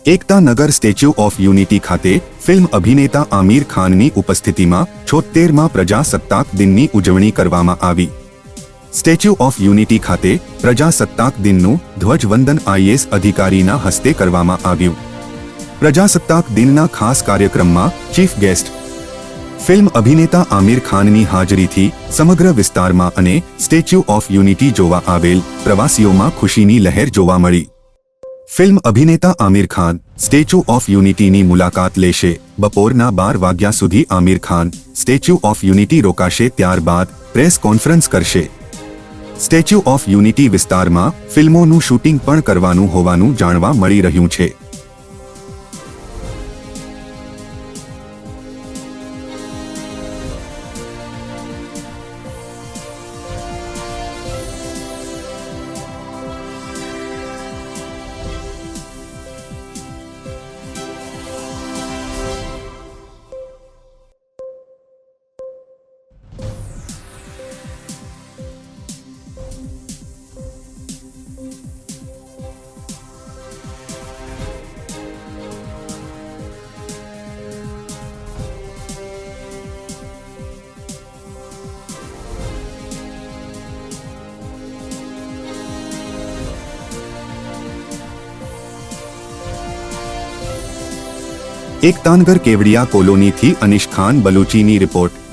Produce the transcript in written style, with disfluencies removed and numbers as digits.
Ektanagar statue of unity ખાતે film અભિનેતા આમિર ખાનની ઉપસ્થિતિમાં 76મા પ્રજાસત્તાક દિનની ઉજવણી કરવામાં આવી। સ્ટેચ્યુ ઓફ યુનિટી ખાતે પ્રજાસત્તાક દિનનું ધ્વજવંદન આઈએએસ અધિકારીના હસ્તે કરવામાં આવ્યું। પ્રજાસત્તાક દિનના ખાસ કાર્યક્રમમાં ચીફ ગેસ્ટ ફિલ્મ અભિનેતા આમિર ખાનની હાજરીથી સમગ્ર વિસ્તારમાં અને સ્ટેચ્યુ ઓફ યુનિટી જોવા આવેલ પ્રવાસીઓમાં ખુશીની લહેર જોવા મળી। ફિલ્મ અભિનેતા આમિર ખાન સ્ટેચ્યુ ઓફ યુનિટીની મુલાકાત લેશે। બપોરના 12 વાગ્યા સુધી Aamir Khan statue of unity રોકાશે, ત્યારબાદ પ્રેસ કોન્ફરન્સ કરશે। સ્ટેચ્યુ ઓફ યુનિટી વિસ્તારમાં ફિલ્મોનું શૂટિંગ પણ કરવાનું હોવાનું જાણવા મળી રહ્યું છે। એકતાનગર કેવડિયા કોલોનીથી અનિશ ખાન બલુચીની રિપોર્ટ।